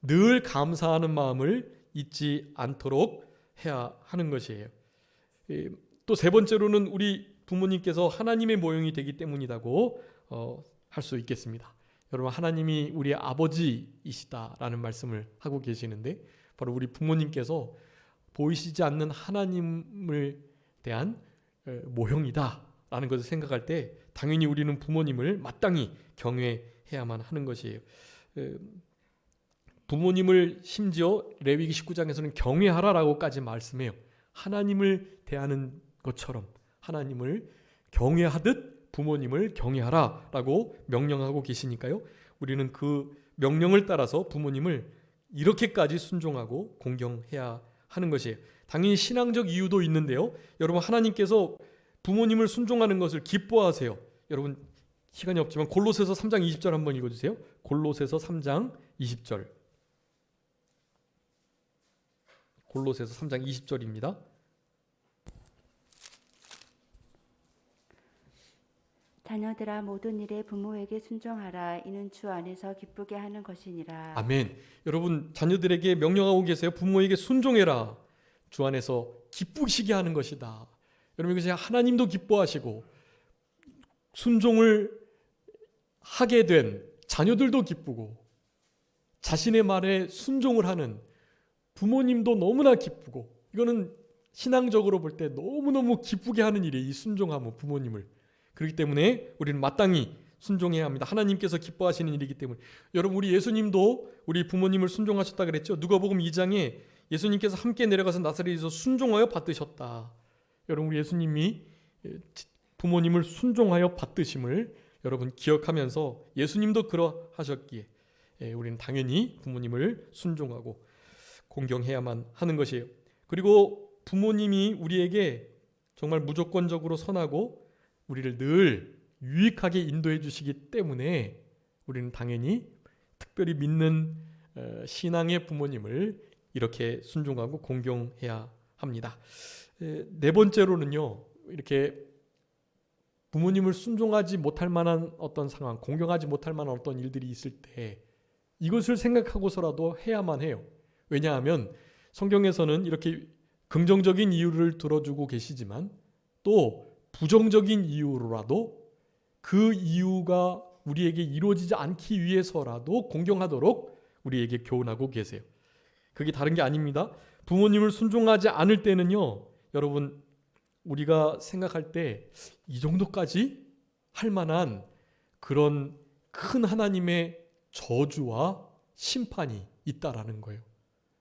늘 감사하는 마음을 잊지 않도록 해야 하는 것이에요. 또 세 번째로는 우리 부모님께서 하나님의 모형이 되기 때문이라고 할 수 있겠습니다. 여러분, 하나님이 우리의 아버지이시다라는 말씀을 하고 계시는데 바로 우리 부모님께서 보이시지 않는 하나님을 대한 모형이다라는 것을 생각할 때 당연히 우리는 부모님을 마땅히 경외해야만 하는 것이에요. 부모님을 심지어 레위기 19장에서는 경외하라라고까지 말씀해요. 하나님을 대하는 것처럼 하나님을 경외하듯 부모님을 경외하라라고 명령하고 계시니까요. 우리는 그 명령을 따라서 부모님을 이렇게까지 순종하고 공경해야 하는 것이에요. 당연히 신앙적 이유도 있는데요. 여러분, 하나님께서 부모님을 순종하는 것을 기뻐하세요. 여러분, 시간이 없지만 골로새서 3장 20절 한번 읽어주세요. 골로새서 3장 20절. 골로새서 3장 20절입니다. 자녀들아 모든 일에 부모에게 순종하라. 이는 주 안에서 기쁘게 하는 것이니라. 아멘. 여러분, 자녀들에게 명령하고 계세요. 부모에게 순종해라. 주 안에서 기쁘시게 하는 것이다. 여러분, 이것이 하나님도 기뻐하시고 순종을 하게 된 자녀들도 기쁘고 자신의 말에 순종을 하는 부모님도 너무나 기쁘고, 이거는 신앙적으로 볼 때 너무너무 기쁘게 하는 일이에요. 이 순종함은 부모님을. 그렇기 때문에 우리는 마땅히 순종해야 합니다. 하나님께서 기뻐하시는 일이기 때문에. 여러분, 우리 예수님도 우리 부모님을 순종하셨다 그랬죠. 누가복음 2장에 예수님께서 함께 내려가서 나사렛에서 순종하여 받드셨다. 여러분, 우리 예수님이 부모님을 순종하여 받드심을 여러분 기억하면서 예수님도 그러하셨기에 우리는 당연히 부모님을 순종하고 공경해야만 하는 것이에요. 그리고 부모님이 우리에게 정말 무조건적으로 선하고 우리를 늘 유익하게 인도해 주시기 때문에 우리는 당연히 특별히 믿는 신앙의 부모님을 이렇게 순종하고 공경해야 합니다. 네 번째로는요, 이렇게 부모님을 순종하지 못할 만한 어떤 상황, 공경하지 못할 만한 어떤 일들이 있을 때 이것을 생각하고서라도 해야만 해요. 왜냐하면 성경에서는 이렇게 긍정적인 이유를 들어주고 계시지만 또 부정적인 이유로라도 그 이유가 우리에게 이루어지지 않기 위해서라도 공경하도록 우리에게 교훈하고 계세요. 그게 다른 게 아닙니다. 부모님을 순종하지 않을 때는요, 여러분, 우리가 생각할 때 이 정도까지 할 만한 그런 큰 하나님의 저주와 심판이 있다라는 거예요.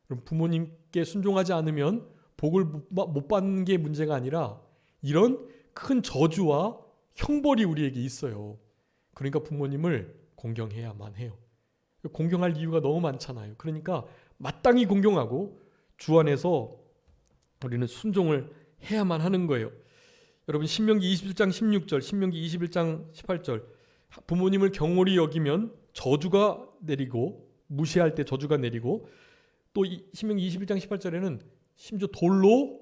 그럼 부모님께 순종하지 않으면 복을 못 받는 게 문제가 아니라 이런 큰 저주와 형벌이 우리에게 있어요. 그러니까 부모님을 공경해야만 해요. 공경할 이유가 너무 많잖아요. 그러니까 마땅히 공경하고 주 안에서 우리는 순종을 해야만 하는 거예요. 여러분, 신명기 27장 16절, 신명기 21장 18절, 부모님을 경홀히 여기면 저주가 내리고, 무시할 때 저주가 내리고, 또 신명기 21장 18절에는 심지어 돌로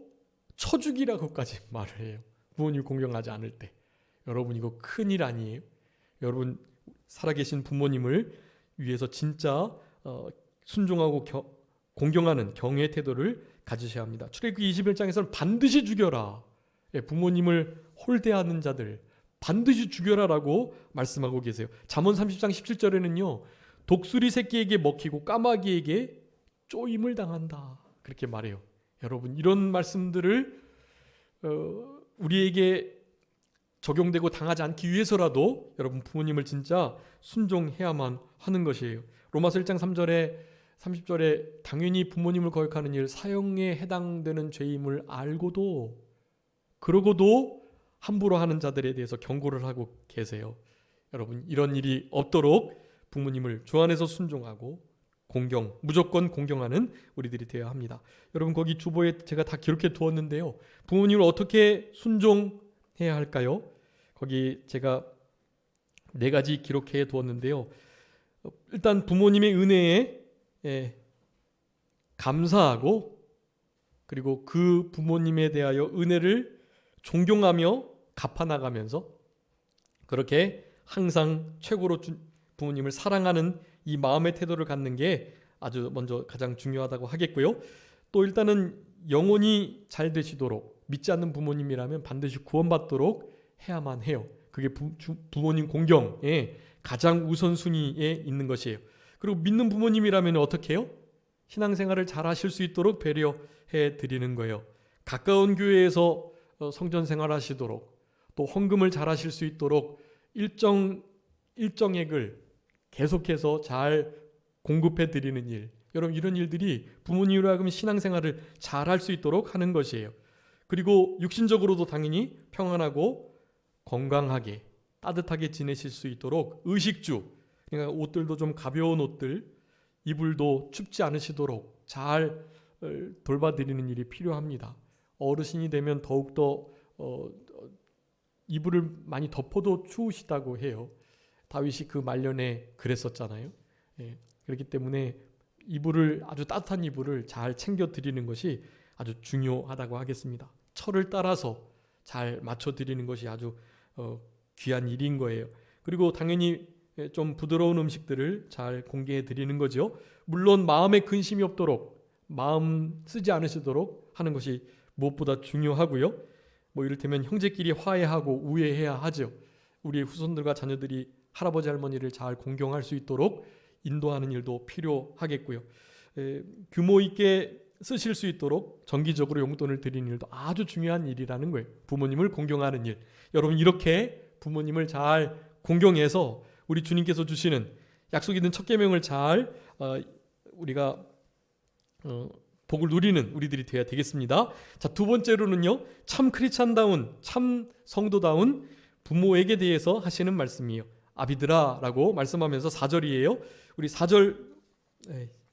쳐 죽이라고까지 말을 해요. 부모님 공경하지 않을 때. 여러분, 이거 큰일 아니에요? 여러분, 살아계신 부모님을 위해서 진짜 순종하고 공경하는 경외의 태도를 가지셔야 합니다. 출애굽기 21장에서는 반드시 죽여라. 부모님을 홀대하는 자들 반드시 죽여라라고 말씀하고 계세요. 잠언 30장 17절에는요. 독수리 새끼에게 먹히고 까마귀에게 쪼임을 당한다. 그렇게 말해요. 여러분, 이런 말씀들을 우리에게 적용되고 당하지 않기 위해서라도 여러분 부모님을 진짜 순종해야만 하는 것이에요. 로마서 1장 3절에 30절에 당연히 부모님을 거역하는 일 사형에 해당되는 죄임을 알고도 그러고도 함부로 하는 자들에 대해서 경고를 하고 계세요. 여러분, 이런 일이 없도록 부모님을 주 안에서 순종하고 공경, 무조건 공경하는 우리들이 되어야 합니다. 여러분, 거기 주보에 제가 다 기록해 두었는데요. 부모님을 어떻게 순종해야 할까요? 거기 제가 4가지 기록해 두었는데요. 일단 부모님의 은혜에 감사하고 그리고 그 부모님에 대하여 은혜를 존경하며 갚아나가면서 그렇게 항상 최고로 부모님을 사랑하는 이 마음의 태도를 갖는 게 아주 먼저 가장 중요하다고 하겠고요. 또 일단은 영혼이 잘 되시도록 믿지 않는 부모님이라면 반드시 구원받도록 해야만 해요. 그게 부모님 공경의 가장 우선순위에 있는 것이에요. 그리고 믿는 부모님이라면 어떻게 해요? 신앙생활을 잘 하실 수 있도록 배려해 드리는 거예요. 가까운 교회에서 성전 생활하시도록 또 헌금을 잘 하실 수 있도록 일정액을 계속해서 잘 공급해 드리는 일, 여러분 이런 일들이 부모님으로 하여금 신앙생활을 잘 할 수 있도록 하는 것이에요. 그리고 육신적으로도 당연히 평안하고 건강하게 따뜻하게 지내실 수 있도록 의식주, 그러니까 옷들도 좀 가벼운 옷들, 이불도 춥지 않으시도록 잘 돌봐드리는 일이 필요합니다. 어르신이 되면 더욱더 이불을 많이 덮어도 추우시다고 해요. 다윗이 그 말년에 그랬었잖아요. 예, 그렇기 때문에 이불을, 아주 따뜻한 이불을 잘 챙겨 드리는 것이 아주 중요하다고 하겠습니다. 철을 따라서 잘 맞춰 드리는 것이 아주 귀한 일인 거예요. 그리고 당연히 좀 부드러운 음식들을 잘 공개해 드리는 거죠. 물론 마음에 근심이 없도록, 마음 쓰지 않으시도록 하는 것이 무엇보다 중요하고요. 뭐 이를테면 형제끼리 화해하고 우애해야 하죠. 우리의 후손들과 자녀들이 할아버지 할머니를 잘 공경할 수 있도록 인도하는 일도 필요하겠고요. 규모 있게 쓰실 수 있도록 정기적으로 용돈을 드리는 일도 아주 중요한 일이라는 거예요. 부모님을 공경하는 일. 여러분, 이렇게 부모님을 잘 공경해서 우리 주님께서 주시는 약속 있는 첫 계명을 잘 우리가 복을 누리는 우리들이 되어야 되겠습니다. 자, 두 번째로는요, 참 크리스찬다운, 참 성도다운 부모에게 대해서 하시는 말씀이에요. 아비들아라고 말씀하면서 4절이에요. 우리 4절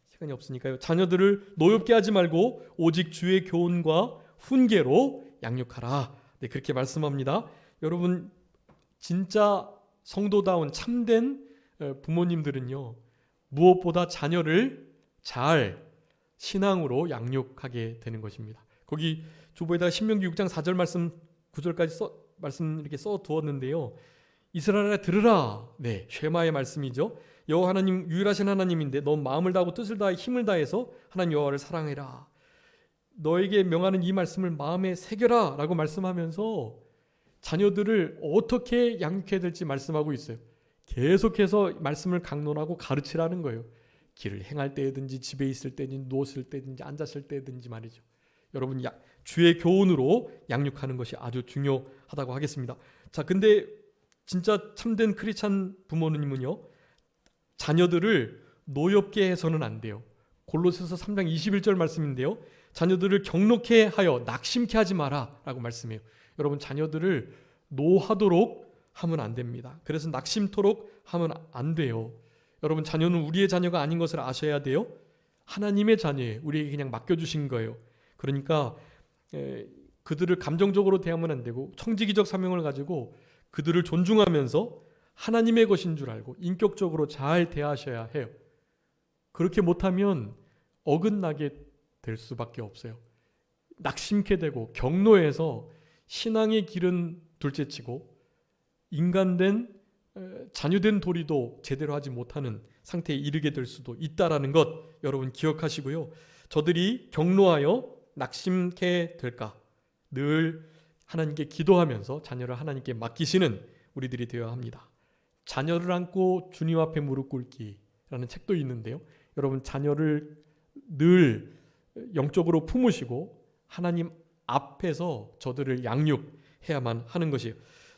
시간이 없으니까요. 자녀들을 노엽게 하지 말고 오직 주의 교훈과 훈계로 양육하라. 네, 그렇게 말씀합니다. 여러분, 진짜 성도다운 참된 부모님들은요, 무엇보다 자녀를 잘 신앙으로 양육하게 되는 것입니다. 거기 주보에다가 신명기 6장 4절 말씀 9절까지 말씀 이렇게 써 두었는데요. 이스라엘아 들으라. 네, 쉐마의 말씀이죠. 여호와 하나님 유일하신 하나님인데 너 마음을 다하고 뜻을 다해 힘을 다해서 하나님 여호와를 사랑해라. 너에게 명하는 이 말씀을 마음에 새겨라 라고 말씀하면서 자녀들을 어떻게 양육해야 될지 말씀하고 있어요. 계속해서 말씀을 강론하고 가르치라는 거예요. 길을 행할 때든지 집에 있을 때든지 누웠을 때든지 앉았을 때든지 말이죠. 여러분, 주의 교훈으로 양육하는 것이 아주 중요하다고 하겠습니다. 자, 근데 진짜 참된 크리스찬 부모님은요, 자녀들을 노엽게 해서는 안 돼요. 골로새서 3장 21절 말씀인데요. 자녀들을 경록해 하여 낙심케 하지 마라 라고 말씀해요. 여러분, 자녀들을 노하도록 하면 안 됩니다. 그래서 낙심토록 하면 안 돼요. 여러분, 자녀는 우리의 자녀가 아닌 것을 아셔야 돼요. 하나님의 자녀예요. 우리에게 그냥 맡겨주신 거예요. 그러니까 그들을 감정적으로 대하면 안 되고 청지기적 사명을 가지고 그들을 존중하면서 하나님의 것인 줄 알고 인격적으로 잘 대하셔야 해요. 그렇게 못하면 어긋나게 될 수밖에 없어요. 낙심케 되고 경노해서 신앙의 길은 둘째치고 인간된 자녀된 도리도 제대로 하지 못하는 상태에 이르게 될 수도 있다라는 것 여러분 기억하시고요. 저들이 경노하여 낙심케 될까 늘 하나님께 기도하면서 자녀를 하나님께 맡기시는 우리들이 되어야 합니다. 자녀를 안고 주님 앞에 무릎 꿇기라는 책도 있는데요. 여러분, 자녀를 늘 영적으로 품으시고 하나님 앞에서 저들을 양육해야만 하는 것이에요.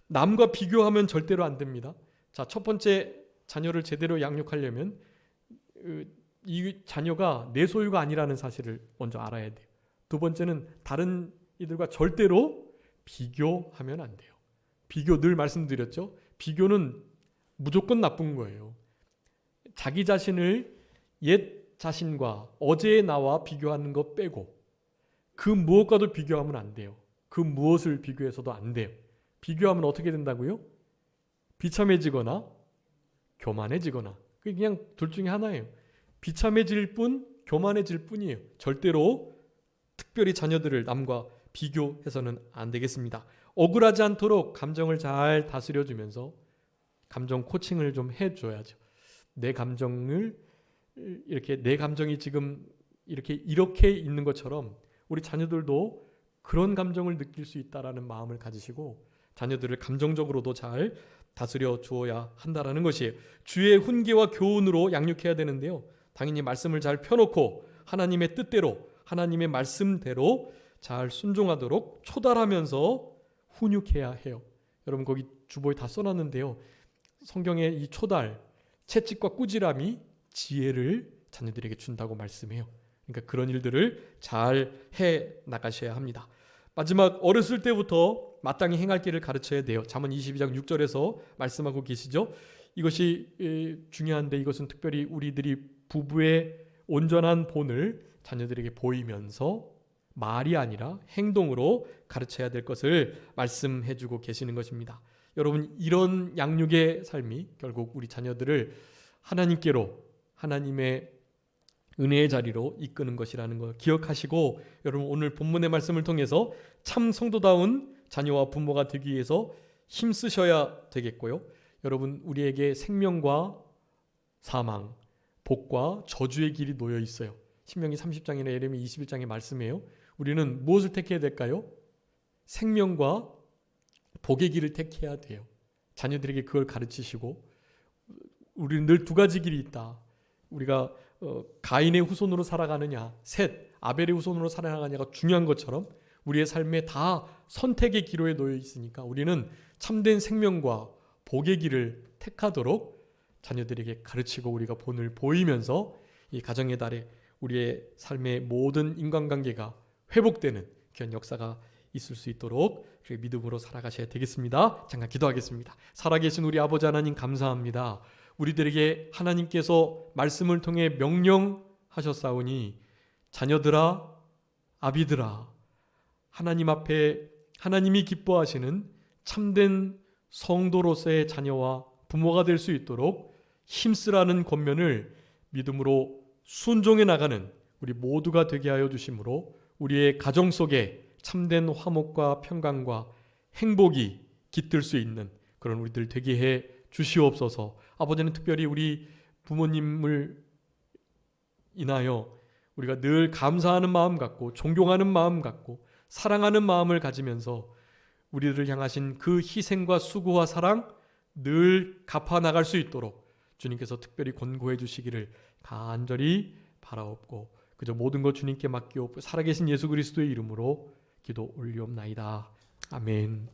남과 비교하면 절대로 안 됩니다. 자, 첫 번째, 자녀를 제대로 양육하려면 이 자녀가 내 소유가 아니라는 사실을 먼저 알아야 돼요. 두 번째는 다른 이들과 절대로 비교하면 안 돼요. 비교 늘 말씀드렸죠. 비교는 무조건 나쁜 거예요. 자기 자신을 옛 자신과 어제의 나와 비교하는 것 빼고 그 무엇과도 비교하면 안 돼요. 그 무엇을 비교해서도 안 돼요. 비교하면 어떻게 된다고요? 비참해지거나 교만해지거나 그냥 둘 중에 하나예요. 비참해질 뿐 교만해질 뿐이에요. 절대로 특별히 자녀들을 남과 비교해서는 안 되겠습니다. 억울하지 않도록 감정을 잘 다스려주면서 감정 코칭을 좀 해줘야죠. 내 감정을 이렇게 내 감정이 지금 이렇게 있는 것처럼 우리 자녀들도 그런 감정을 느낄 수 있다라는 마음을 가지시고 자녀들을 감정적으로도 잘 다스려 주어야 한다라는 것이에요. 주의 훈계와 교훈으로 양육해야 되는데요. 당연히 말씀을 잘 펴놓고 하나님의 뜻대로 하나님의 말씀대로 잘 순종하도록 초달하면서 훈육해야 해요. 여러분, 거기 주보에 다 써놨는데요. 성경에 이 초달, 채찍과 꾸지람이 지혜를 자녀들에게 준다고 말씀해요. 그러니까 그런 일들을 잘 해 나가셔야 합니다. 마지막, 어렸을 때부터 마땅히 행할 길을 가르쳐야 돼요. 잠언 22장 6절에서 말씀하고 계시죠. 이것이 중요한데 이것은 특별히 우리들이 부부의 온전한 본을 자녀들에게 보이면서 말이 아니라 행동으로 가르쳐야 될 것을 말씀해 주고 계시는 것입니다. 여러분, 이런 양육의 삶이 결국 우리 자녀들을 하나님께로, 하나님의 은혜의 자리로 이끄는 것이라는 걸 기억하시고, 여러분 오늘 본문의 말씀을 통해서 참 성도다운 자녀와 부모가 되기 위해서 힘쓰셔야 되겠고요. 여러분, 우리에게 생명과 사망, 복과 저주의 길이 놓여 있어요. 신명기 30장이나 예레미 21장의 말씀이에요. 우리는 무엇을 택해야 될까요? 생명과 복의 길을 택해야 돼요. 자녀들에게 그걸 가르치시고, 우리는 늘 두 가지 길이 있다. 우리가 가인의 후손으로 살아가느냐, 셋, 아벨의 후손으로 살아가느냐가 중요한 것처럼 우리의 삶에 다 선택의 기로에 놓여 있으니까 우리는 참된 생명과 복의 길을 택하도록 자녀들에게 가르치고 우리가 본을 보이면서 이 가정의 달에 우리의 삶의 모든 인간관계가 회복되는 그런 역사가 있을 수 있도록 믿음으로 살아가셔야 되겠습니다. 잠깐 기도하겠습니다. 살아계신 우리 아버지 하나님, 감사합니다. 우리들에게 하나님께서 말씀을 통해 명령하셨사오니, 자녀들아, 아비들아, 하나님 앞에 하나님이 기뻐하시는 참된 성도로서의 자녀와 부모가 될 수 있도록 힘쓰라는 권면을 믿음으로 순종해 나가는 우리 모두가 되게 하여 주심으로 우리의 가정 속에 참된 화목과 평강과 행복이 깃들 수 있는 그런 우리들 되게 해 주시옵소서. 아버지는 특별히 우리 부모님을 인하여 우리가 늘 감사하는 마음 갖고 존경하는 마음 갖고 사랑하는 마음을 가지면서 우리들을 향하신 그 희생과 수고와 사랑 늘 갚아 나갈 수 있도록 주님께서 특별히 권고해 주시기를 간절히 바라옵고, 그저 모든 것 주님께 맡기옵고 살아계신 예수 그리스도의 이름으로 기도 올리옵나이다. 아멘.